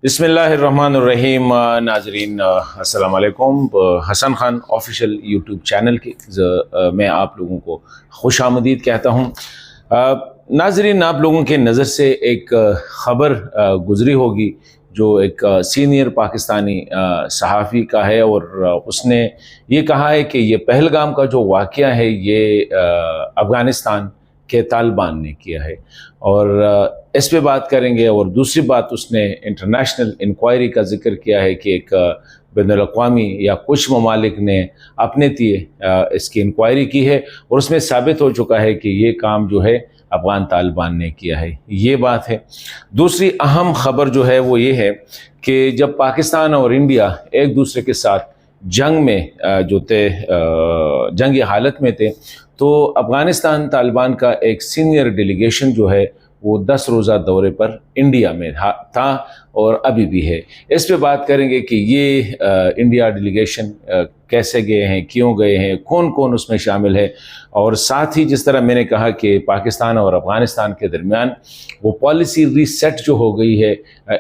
बिस्मिल्लाहिर्रहमानिर्रहीम। नाजरीन अस्सलाम वालेकुम। Hasan Khan official YouTube channel के मैं आप लोगों को खुश आमदीद कहता हूँ। नाजरीन, आप लोगों के नज़र से एक ख़बर गुज़री होगी जो एक सीनियर पाकिस्तानी सहाफ़ी का है, और उसने ये कहा है कि ये पहलगाम का जो वाक़या है ये अफ़गानिस्तान के तालिबान ने किया है, और इस पे बात करेंगे। और दूसरी बात, उसने इंटरनेशनल इंक्वायरी का जिक्र किया है कि एक बैनुल-अक़वामी या कुछ ममालिक ने अपने दिए इसकी इंक्वायरी की है, और उसमें साबित हो चुका है कि ये काम जो है अफ़गान तालिबान ने किया है। ये बात है। दूसरी अहम ख़बर जो है वो ये है कि जब पाकिस्तान और इंडिया एक दूसरे के साथ जंग में जो थे, जंगी हालत में थे, तो अफ़गानिस्तान तालिबान का एक सीनियर डेलीगेशन जो है वो 10 रोज़ा दौरे पर इंडिया में था और अभी भी है। इस पे बात करेंगे कि ये इंडिया डेलीगेशन कैसे गए हैं, क्यों गए हैं, कौन कौन उसमें शामिल है, और साथ ही जिस तरह मैंने कहा कि पाकिस्तान और अफ़गानिस्तान के दरमियान वो पॉलिसी रीसेट जो हो गई है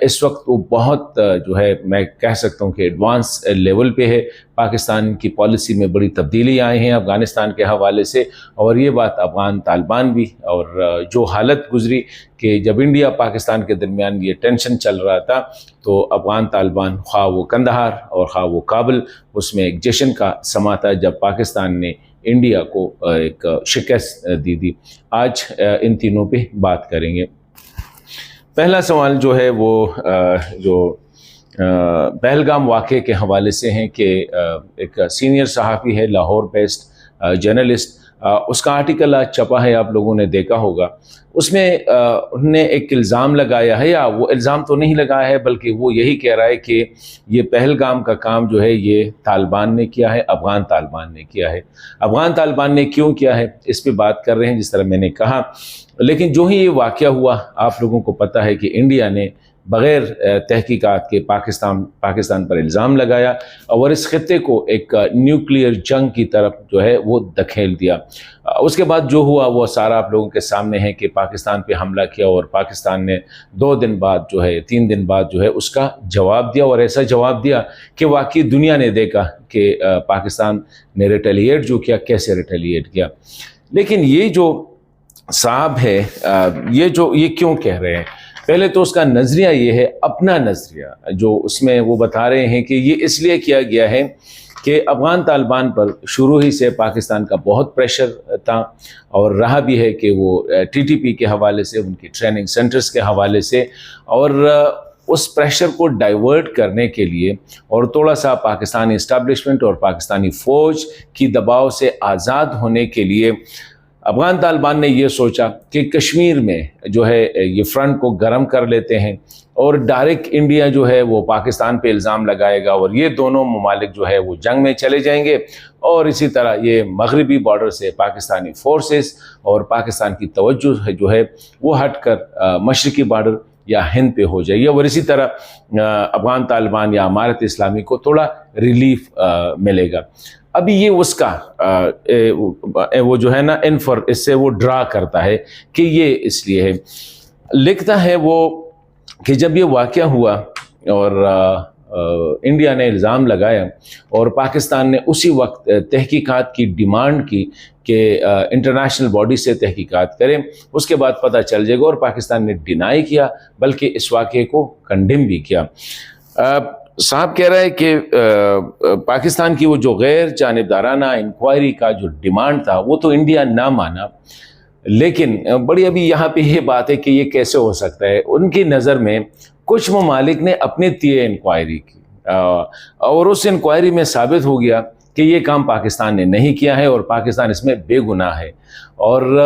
इस वक्त, वो बहुत जो है मैं कह सकता हूँ कि एडवांस लेवल पे है। पाकिस्तान की पॉलिसी में बड़ी तब्दीली आई हैं अफ़गानिस्तान के हवाले से, और ये बात अफ़गान तालिबान भी, और जो हालत गुजरी कि जब इंडिया पाकिस्तान के दरमियान ये टेंशन चल रहा था, तो अफ़गान तालिबान ख़्वाह वो कंदहार और ख़्वाह वो काबुल, उसमें एक जश्न का समा था जब पाकिस्तान ने इंडिया को एक शिकस्त दी थी। आज इन तीनों पे बात करेंगे। पहला सवाल जो है वो जो पहलगाम वाक़े के हवाले से हैं कि एक सीनियर सहाफ़ी है, लाहौर बेस्ड जर्नलिस्ट, उसका आर्टिकल आज छपा है, आप लोगों ने देखा होगा। उसमें उन्होंने एक इल्ज़ाम लगाया है, या वो इल्ज़ाम तो नहीं लगाया है बल्कि वो यही कह रहा है कि ये पहलगाम का काम जो है ये तालिबान ने किया है, अफ़गान तालिबान ने किया है। अफ़गान तालिबान ने क्यों किया है इस पे बात कर रहे हैं, जिस तरह मैंने कहा। लेकिन जो ही ये वाक़या हुआ, आप लोगों को पता है कि इंडिया ने बग़ैर तहकीकात के पाकिस्तान पर इल्ज़ाम लगाया और इस खित्ते को एक न्यूक्लियर जंग की तरफ जो है वो धकेल दिया। उसके बाद जो हुआ वो सारा आप लोगों के सामने है कि पाकिस्तान पे हमला किया, और पाकिस्तान ने 2 दिन बाद जो है 3 दिन बाद जो है उसका जवाब दिया, और ऐसा जवाब दिया कि वाकई दुनिया ने देखा कि पाकिस्तान ने रिटेलिएट जो किया, कैसे रिटेलिएट किया। लेकिन ये जो साहब है ये क्यों कह रहे हैं? पहले तो उसका नज़रिया ये है, अपना नज़रिया जो उसमें वो बता रहे हैं कि ये इसलिए किया गया है कि अफ़गान तालिबान पर शुरू ही से पाकिस्तान का बहुत प्रेशर था, और रहा भी है कि वो TTP के हवाले से, उनकी ट्रेनिंग सेंटर्स के हवाले से, और उस प्रेशर को डाइवर्ट करने के लिए और थोड़ा सा पाकिस्तानी इस्टेब्लिशमेंट और पाकिस्तानी फ़ौज की दबाव से आज़ाद होने के लिए अफ़गान तालिबान ने ये सोचा कि कश्मीर में जो है ये फ्रंट को गर्म कर लेते हैं, और डायरेक्ट इंडिया जो है वो पाकिस्तान पे इल्ज़ाम लगाएगा, और ये दोनों ममालिक जो है वो जंग में चले जाएंगे, और इसी तरह ये मगरबी बॉर्डर से पाकिस्तानी फोर्सेस और पाकिस्तान की तवज्जो जो है वो हट कर मशरक़ी बॉर्डर या हिंद पे हो जाएगी, और इसी तरह अफ़गान तालिबान या अमारत इस्लामी को थोड़ा रिलीफ मिलेगा। अभी ये उसका वो जो है ना इन्फर, इससे वो ड्रा करता है कि ये इसलिए है। लिखता है वो कि जब ये वाक़या हुआ और इंडिया ने इल्ज़ाम लगाया और पाकिस्तान ने उसी वक्त तहकीकात की डिमांड की कि इंटरनेशनल बॉडी से तहकीकात करें, उसके बाद पता चल जाएगा, और पाकिस्तान ने डिनाई किया, बल्कि इस वाक़े को कंडेम भी किया। साहब कह रहा है कि पाकिस्तान की वो जो गैर जानिबदाराना इंक्वायरी का जो डिमांड था वो तो इंडिया ना माना, लेकिन बड़ी अभी यहाँ पे ये बात है कि ये कैसे हो सकता है। उनकी नज़र में कुछ ममालिक ने अपने दिए इंक्वायरी की, और उस इंक्वायरी में साबित हो गया कि ये काम पाकिस्तान ने नहीं किया है और पाकिस्तान इसमें बेगुनाह है। और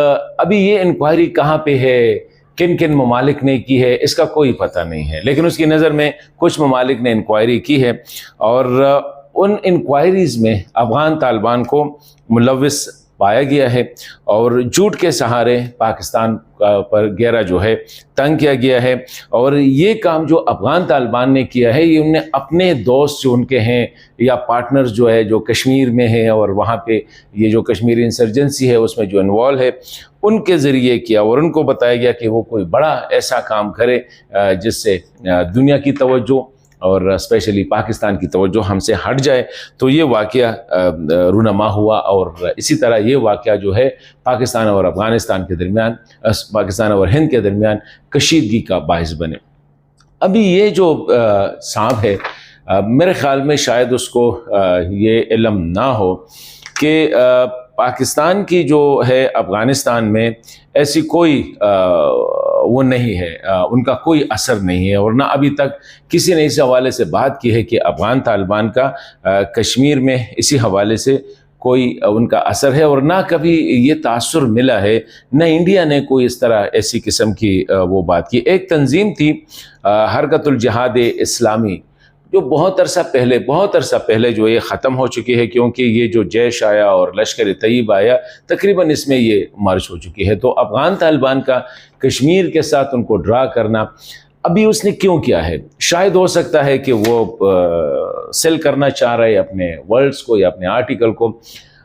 अभी ये इंक्वायरी कहाँ पे है, किन किन ममालिक ने की है, इसका कोई पता नहीं है, लेकिन उसकी नज़र में कुछ ममालिक ने इंक्वायरी की है, और उन इंक्वायरीज़ में अफ़गान तालिबान को मुलव्विस पाया गया है और झूठ के सहारे पाकिस्तान पर गहरा जो है तंग किया गया है। और ये काम जो अफ़गान तालिबान ने किया है, ये उन्हें अपने दोस्त जो उनके हैं या पार्टनर्स जो है जो कश्मीर में है और वहाँ पे ये जो कश्मीरी इंसर्जेंसी है उसमें जो इन्वॉल्व है, उनके ज़रिए किया और उनको बताया गया कि वो कोई बड़ा ऐसा काम करे जिससे दुनिया की तवज्जो और स्पेशली पाकिस्तान की तवज्जो हमसे हट जाए। तो ये वाक़या रूनमा हुआ और इसी तरह ये वाक़या जो है पाकिस्तान और अफ़गानिस्तान के दरमियान, पाकिस्तान और हिंद के दरमियान कशीदगी का बाइस बने। अभी ये जो सांप है, मेरे ख़्याल में शायद उसको ये इल्म ना हो कि पाकिस्तान की जो है अफ़गानिस्तान में ऐसी कोई वो नहीं है, उनका कोई असर नहीं है और ना अभी तक किसी ने इस हवाले से बात की है कि अफ़गान तालिबान का कश्मीर में इसी हवाले से कोई उनका असर है और ना कभी ये तासुर मिला है, न इंडिया ने कोई इस तरह ऐसी किस्म की वो बात की। एक तंजीम थी हरकतुल जिहाद इस्लामी, जो बहुत अरसा पहले जो ये ख़त्म हो चुकी है, क्योंकि ये जो जैश आया और लश्कर तैयब आया तकरीबन इसमें ये मर्ज हो चुकी है। तो अफ़गान तालिबान का कश्मीर के साथ उनको ड्रा करना अभी उसने क्यों किया है? शायद हो सकता है कि वो सेल करना चाह रहे अपने वर्ड्स को या अपने आर्टिकल को,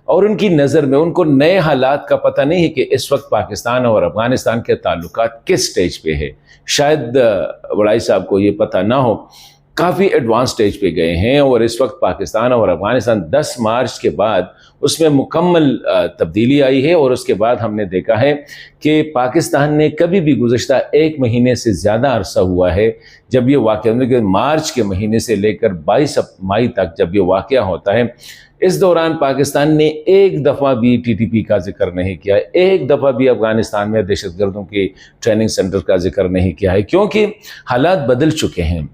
और उनकी नज़र में उनको नए हालात का पता नहीं है कि इस वक्त पाकिस्तान और अफ़गानिस्तान के ताल्लुकात किस स्टेज पे है। शायद बड़ाई साहब को ये पता ना हो, काफ़ी एडवांस स्टेज पे गए हैं और इस वक्त पाकिस्तान और अफ़गानिस्तान 10 मार्च के बाद उसमें मुकम्मल तब्दीली आई है। और उसके बाद हमने देखा है कि पाकिस्तान ने कभी भी गुज़श्ता 1 महीने से ज़्यादा अरसा हुआ है जब ये वाक़या, मतलब मार्च के महीने से लेकर 22 मई तक जब ये वाक़या होता है, इस दौरान पाकिस्तान ने एक दफ़ा भी TTP का जिक्र नहीं किया, एक दफ़ा भी अफ़गानिस्तान में दहशतगर्दों की ट्रेनिंग सेंटर का जिक्र नहीं किया है, क्योंकि हालात बदल चुके हैं।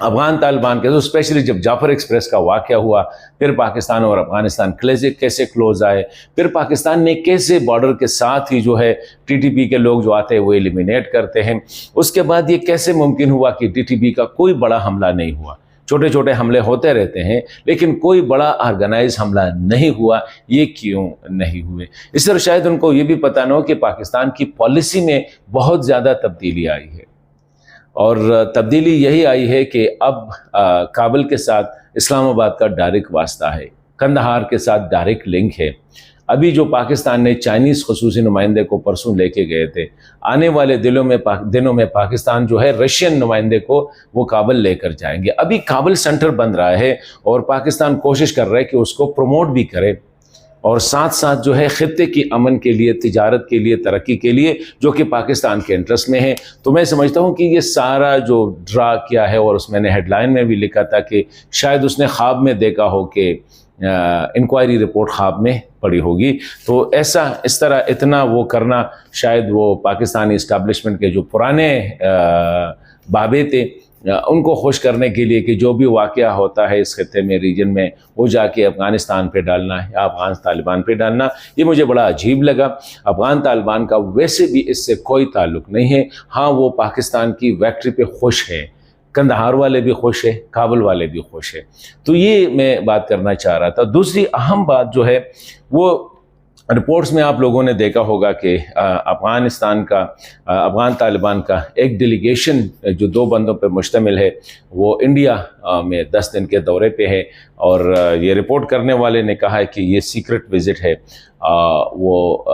अफ़गान तालिबान के तो स्पेशली जब जाफ़र एक्सप्रेस का वाक़या हुआ, फिर पाकिस्तान और अफ़गानिस्तान कैसे क्लोज आए, फिर पाकिस्तान ने कैसे बॉर्डर के साथ ही जो है TTP के लोग जो आते हैं वो एलिमिनेट करते हैं। उसके बाद ये कैसे मुमकिन हुआ कि TTP का कोई बड़ा हमला नहीं हुआ। छोटे छोटे हमले होते रहते हैं लेकिन कोई बड़ा ऑर्गेनाइज हमला नहीं हुआ, ये क्यों नहीं हुए? इस तरह शायद उनको ये भी पता न हो कि पाकिस्तान की पॉलिसी में बहुत ज़्यादा तब्दीली आई है और तब्दीली यही आई है कि अब काबुल के साथ इस्लामाबाद का डायरेक्ट वास्ता है, कंदहार के साथ डायरेक्ट लिंक है। अभी जो पाकिस्तान ने चाइनीज़ खसूसी नुमाइंदे को परसों लेके गए थे, आने वाले दिनों में पाकिस्तान जो है रशियन नुमाइंदे को वो काबुल लेकर जाएंगे। अभी काबुल सेंटर बन रहा है और पाकिस्तान कोशिश कर रहा है कि उसको प्रमोट भी करे और साथ साथ जो है खित्ते की अमन के लिए, तिजारत के लिए, तरक्की के लिए, जो कि पाकिस्तान के इंटरेस्ट में है। तो मैं समझता हूँ कि ये सारा जो ड्रा किया है, और उसमें हेडलाइन में भी लिखा था कि शायद उसने ख्वाब में देखा हो कि इंक्वायरी रिपोर्ट ख्वाब में पड़ी होगी। तो ऐसा इस तरह इतना वो करना, शायद वो पाकिस्तानी इस्टेब्लिशमेंट के जो पुराने बाबे थे उनको खुश करने के लिए कि जो भी वाक़या होता है इस खित्ते में, रीजन में, वो जाके अफ़गानिस्तान पे डालना या अफ़गान तालिबान पे डालना, ये मुझे बड़ा अजीब लगा। अफ़गान तालिबान का वैसे भी इससे कोई ताल्लुक़ नहीं है। हाँ, वो पाकिस्तान की विक्ट्री पे खुश है, कंदहार वाले भी खुश है, काबुल वाले भी खुश है। तो ये मैं बात करना चाह रहा था। दूसरी अहम बात जो है वो रिपोर्ट्स में आप लोगों ने देखा होगा कि अफ़गान तालिबान का एक डेलीगेशन जो 2 बंदों पर मुश्तमिल है वो इंडिया में 10 दिन के दौरे पे है और ये रिपोर्ट करने वाले ने कहा है कि ये सीक्रेट विज़िट है। वो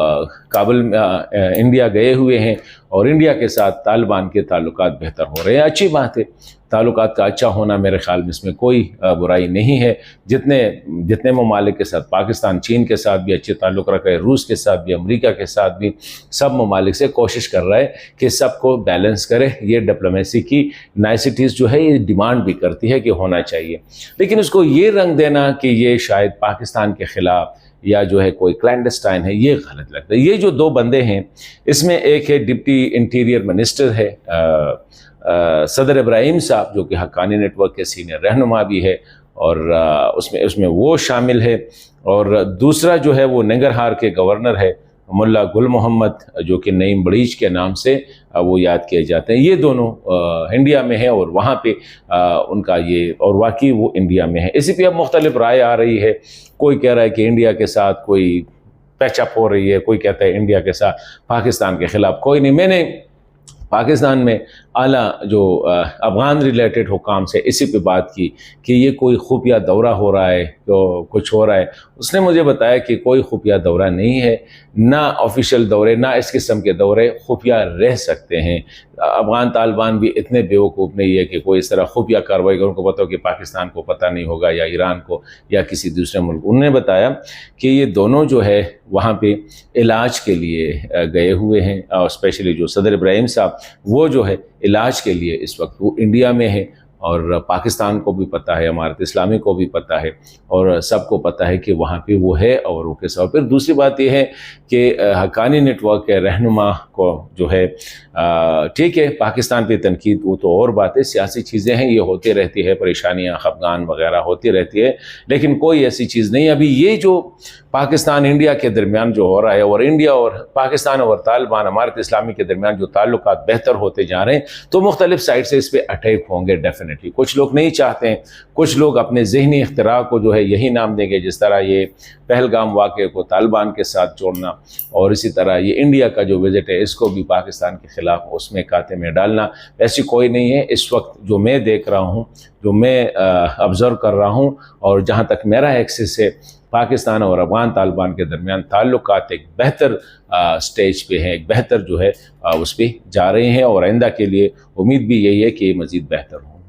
काबुल इंडिया गए हुए हैं और इंडिया के साथ तालिबान के ताल्लुकात बेहतर हो रहे हैं। अच्छी बात है, ताल्लुकात का अच्छा होना मेरे ख़्याल में इसमें कोई बुराई नहीं है। जितने ममालिक के साथ, पाकिस्तान चीन के साथ भी अच्छे ताल्लुक़ रखा है, रूस के साथ भी, अमेरिका के साथ भी, सब ममालिक से कोशिश कर रहा है कि सबको बैलेंस करे। ये डिप्लोमेसी की नाइसिटीज़ जो है ये डिमांड भी करती है कि होना चाहिए, लेकिन उसको ये रंग देना कि ये शायद पाकिस्तान के ख़िलाफ़ या जो है कोई क्लैंडस्टाइन है, ये गलत लगता है। ये जो 2 बंदे हैं, इसमें एक है डिप्टी इंटीरियर मिनिस्टर है सदर इब्राहिम साहब, जो कि हक्कानी नेटवर्क के सीनियर रहनुमा भी है और उसमें वो शामिल है, और दूसरा जो है वो नंगरहार के गवर्नर है मुल्ला गुल मोहम्मद, जो कि नईम बड़ीच के नाम से वो याद किए जाते हैं। ये दोनों इंडिया में है और वहाँ पे उनका ये, और वाकई वो इंडिया में है। इसी पे अब मुख्तलिफ राय आ रही है। कोई कह रहा है कि इंडिया के साथ कोई पैचअप हो रही है, कोई कहता है इंडिया के साथ पाकिस्तान के ख़िलाफ़। कोई नहीं, मैंने पाकिस्तान में आला जो अफ़गान रिलेटेड हुकाम से इसी पे बात की कि ये कोई खुफिया दौरा हो रहा है, तो कुछ हो रहा है। उसने मुझे बताया कि कोई खुफिया दौरा नहीं है, ना ऑफिशियल दौरे, ना इस किस्म के दौरे खुफिया रह सकते हैं। अफ़गान तालिबान भी इतने बेवकूफ़ नहीं है कि कोई इस तरह खुफिया कार्रवाई कर, उनको पता हो कि पाकिस्तान को पता नहीं होगा या ईरान को या किसी दूसरे मुल्क। उन्होंने बताया कि ये दोनों जो है वहाँ पे इलाज के लिए गए हुए हैं, और स्पेशली जो सदर इब्राहिम साहब वो जो है इलाज के लिए इस वक्त वो इंडिया में है। और पाकिस्तान को भी पता है, इमारत इस्लामी को भी पता है, और सबको पता है कि वहाँ पे वो है और वो कैसा। फिर दूसरी बात ये है कि हक्कानी नेटवर्क के रहनुमा को जो है ठीक है, पाकिस्तान पे तनकीद वो तो और बात है, सियासी चीज़ें हैं, ये होती रहती है, परेशानियाँ खफगान वगैरह होती रहती है, लेकिन कोई ऐसी चीज़ नहीं। अभी ये जो पाकिस्तान इंडिया के दरमियान जो हो रहा है, और इंडिया और पाकिस्तान और तालिबान इमारत इस्लामी के दरमियान जो ताल्लुकात बेहतर होते जा रहे हैं, तो मुख्तलिफ साइड से इस पर अटैक होंगे डेफिनेटली। कुछ लोग नहीं चाहते हैं, कुछ लोग अपने ज़हनी इख्तिरा को जो है यही नाम देंगे, जिस तरह ये पहलगाम वाक़े को तालिबान के साथ जोड़ना, और इसी तरह ये इंडिया का जो विज़िट है इसको भी पाकिस्तान के ख़िलाफ़ उसमें खाते में डालना। ऐसी कोई नहीं है इस वक्त, जो मैं देख रहा हूँ, जो मैं ऑब्ज़र्व कर रहा हूँ, और जहाँ तक मेरा एक्सेस है, पाकिस्तान और अफ़गान तालिबान के दरमियान ताल्लुकात एक बेहतर स्टेज पे हैं, एक बेहतर जो है उस पर जा रहे हैं, और आइंदा के लिए उम्मीद भी यही है कि ये मज़ीद बेहतर हों।